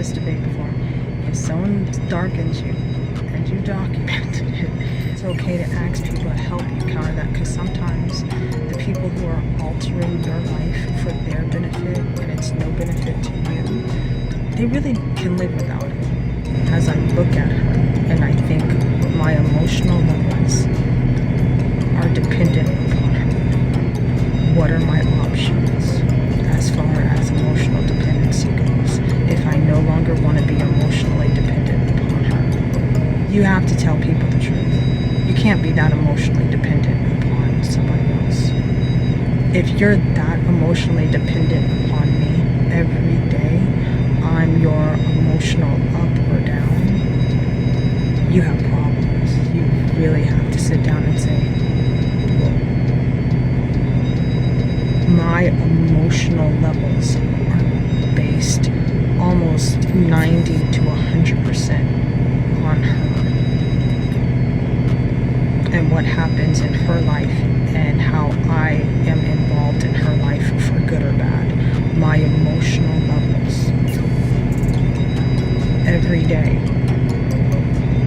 this debate before. If someone darkens you and you documented it, it's okay to ask people to help you counter that, because sometimes the people who are altering your life for their benefit and it's no benefit to you, they really can live without it. As I look at her and I think my emotional levels are dependent upon her, what are my options as far as emotional dependency goes if I no longer want to be emotionally dependent upon her? You have to tell people the truth. You can't be that emotionally dependent upon somebody else. If you're that emotionally dependent upon me every day, I'm your emotional up or down, you have problems. You really have to sit down and say, my emotional levels are based almost 90 to 100% on her and what happens in her life and how I am involved in her life for good or bad. My emotional levels every day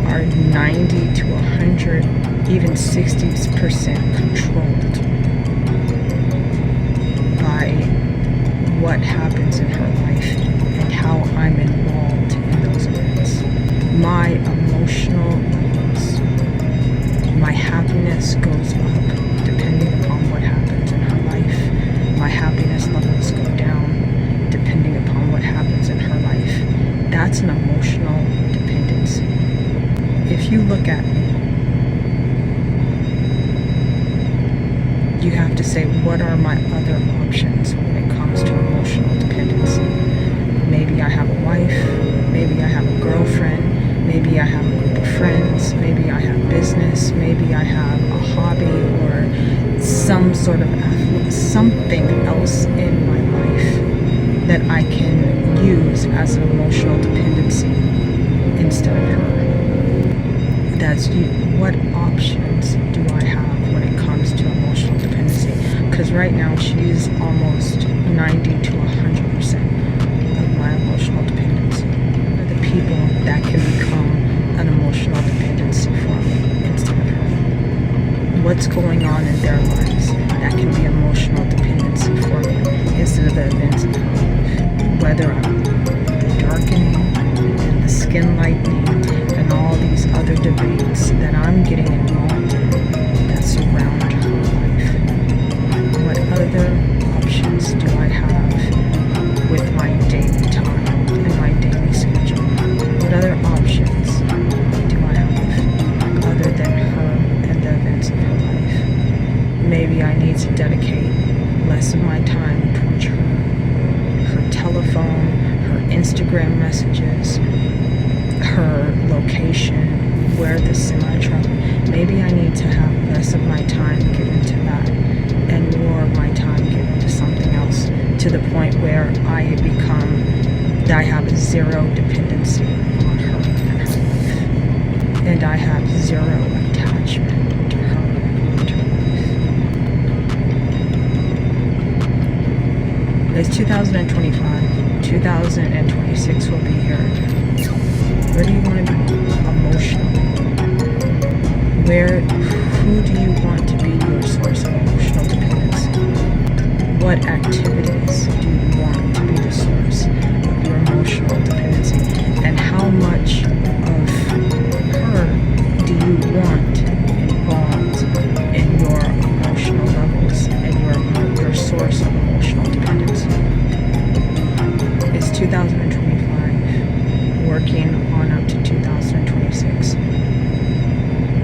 are 90 to 100, even 60% controlled by what happens in her life and how I'm involved in those events. My emotional levels, my happiness goes up depending upon what happens in her life. My happiness levels go down depending upon what happens in her life. That's an emotional dependency. If you look at me, you have to say, what are my other options when it comes to emotional dependency? Maybe I have a wife, maybe I have a girlfriend, maybe I have a group of friends, maybe I have business, maybe I have a hobby or some sort of something else in my life that I can use as an emotional dependency instead of her. That's you. What options do I have when it comes to emotional dependency? Because right now she's almost 90 to 100% of my emotional dependency. Are the people that can become an emotional dependency for me instead of her? What's going on in their lives that can be emotional dependency for me instead of the events in her life? Whether I'm the darkening and the skin lightening and all these other debates that I'm getting involved in that surround her life. What other options do I have with my daily time and my daily schedule? What other options do I have other than her and the events of her life? Maybe I need to dedicate less of my time towards her telephone, her Instagram messages, her location, where the semi-truck. Maybe I need to have less of my time given to that and more of my time given to something else, to the point where I have zero dependency on her and her life. And I have zero attachment to her and her life. It's 2025. 2026 will be here. Where do you want to be emotionally? Who do you want to be your source of emotional dependency? What activities do you want to be the source of your emotional dependency? And how much of her do you want involved in your emotional levels and your source of emotional dependency? It's 2025, working on up to 2026.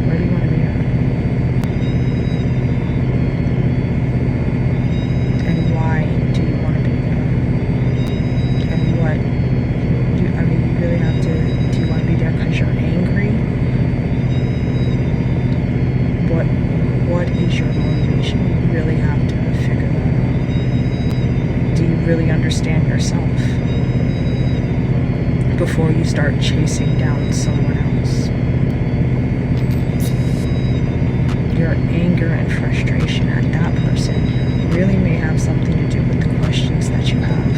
Where do you want to be at? And why do you want to be there? And what do you really have to, do you want to be there because you're angry? What is your motivation? You really have to figure that out. Do you really understand yourself before you start chasing down someone else? Your anger and frustration at that person really may have something to do with the questions that you have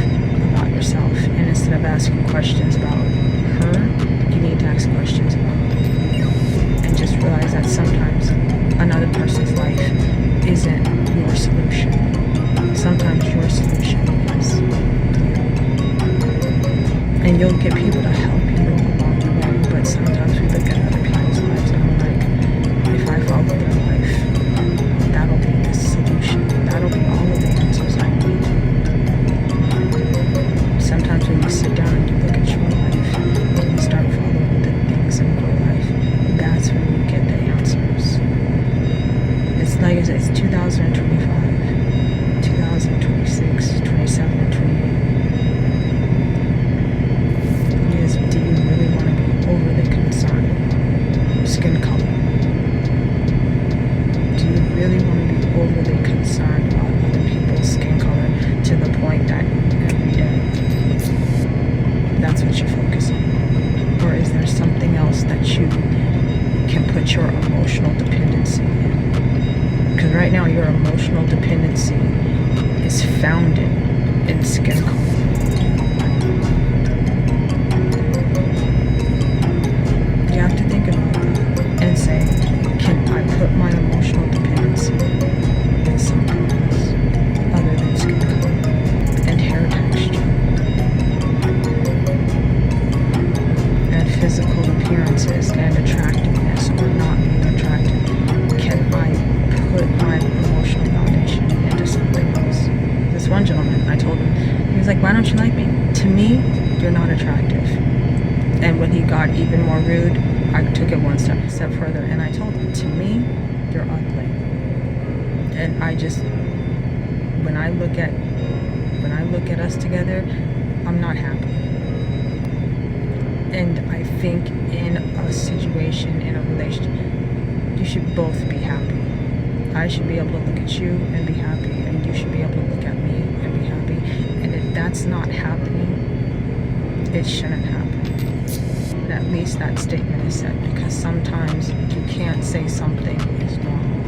about yourself. And instead of asking questions about her, you need to ask questions about you. And just realize that sometimes another person's life isn't your solution. Sometimes your solution is you. And you'll get people to help you along the way, but sometimes we look at other people's lives and we're like, if I follow their life, that'll be the solution. That'll be all of the answers I need. Sometimes when you sit down and you look at your life and you start following the things in your life, that's when you get the answers. It's like I said, it's 2025, 2026, 27, and 28. Yes, do you really want to be overly concerned with skin color? Do you really want to be overly concerned about other people's skin color to the point that every day that's what you focus on? Or is there something else that you can put your emotional dependency in? Because right now your emotional dependency is founded in skin color. You have to think about that and say, can I put my emotional dependency in something else other than skin color and hair texture and physical appearances and attractiveness or not being attractive? Can I put my emotional foundation into something else? This one gentleman, I told him, he was like, why don't you like me? To me, you're not attractive. And when he got even more rude, I took it one step further and I told him, to me, you're ugly. And I just, when I look at us together, I'm not happy. And I think in a situation, in a relationship, you should both be happy. I should be able to look at you and be happy, and you should be able to look at me and be happy. And if that's not happening, it shouldn't happen. But at least that statement is said, because sometimes you can't say something is normal.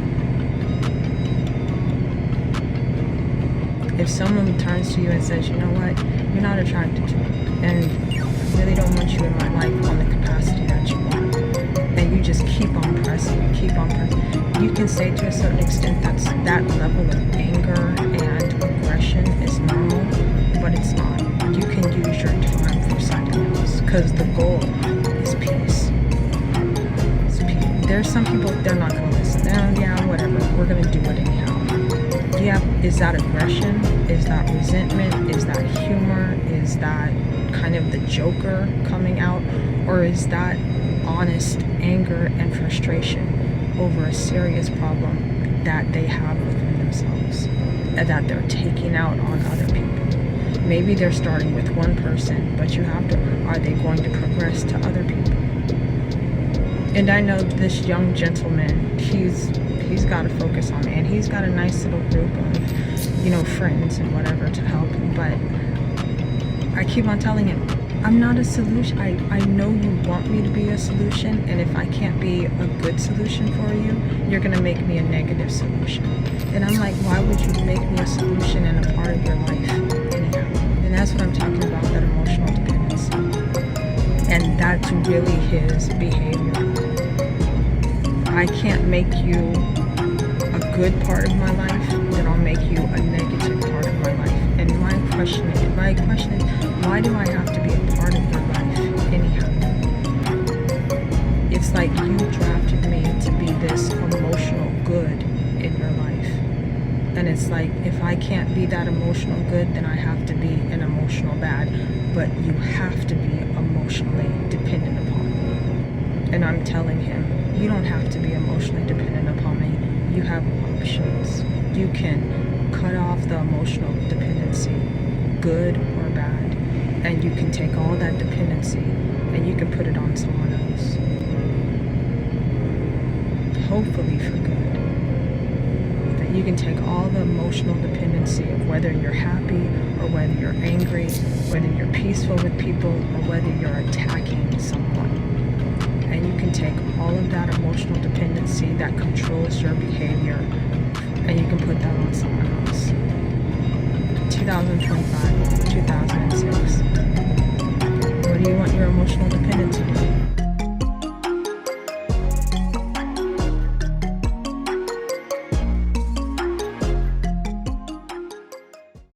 If someone turns to you and says, you know what, you're not attracted to me, and I really don't want you in my life on the capacity that you want, and you just keep on pressing, you can say to a certain extent that level of anger and aggression is normal, but it's not. You can use your time for something else, because the goal is peace. It's peace. There's some people, they're not going to listen. Yeah, whatever, we're going to do it anyhow. Yeah, is that aggression? Is that resentment? Is that humor? Is that kind of the Joker coming out? Or is that honest anger and frustration over a serious problem that they have within themselves and that they're taking out on other people? Maybe they're starting with one person, but you have to, are they going to progress to other people? And I know this young gentleman, he's got to focus on me, and he's got a nice little group of, friends and whatever to help him, but I keep on telling him, I'm not a solution. I know you want me to be a solution, and if I can't be a good solution for you, you're going to make me a negative solution. And I'm like, why would you make me a solution and a part of your life anyhow? And that's what I'm talking about, that emotional dependency. And that's really his behavior. I can't make you a good part of my life, then I'll make you a negative part of my life. And my question is, why do I have to be a part of your life anyhow? It's like you drafted me to be this emotional good in your life. And it's like, if I can't be that emotional good, then I have to be an emotional bad. But you have to be emotionally dependent upon me. And I'm telling him, you don't have to be emotionally dependent upon me. You have options. You can cut off the emotional dependency, good or bad, and you can take all that dependency and you can put it on someone else. Hopefully for good. That you can take all the emotional dependency of whether you're happy or whether you're angry, whether you're peaceful with people or whether you're attacking someone. And you can take all of that emotional dependency that controls your behavior and you can put that on someone else. 2025, 2006. do you want your emotional dependency to be?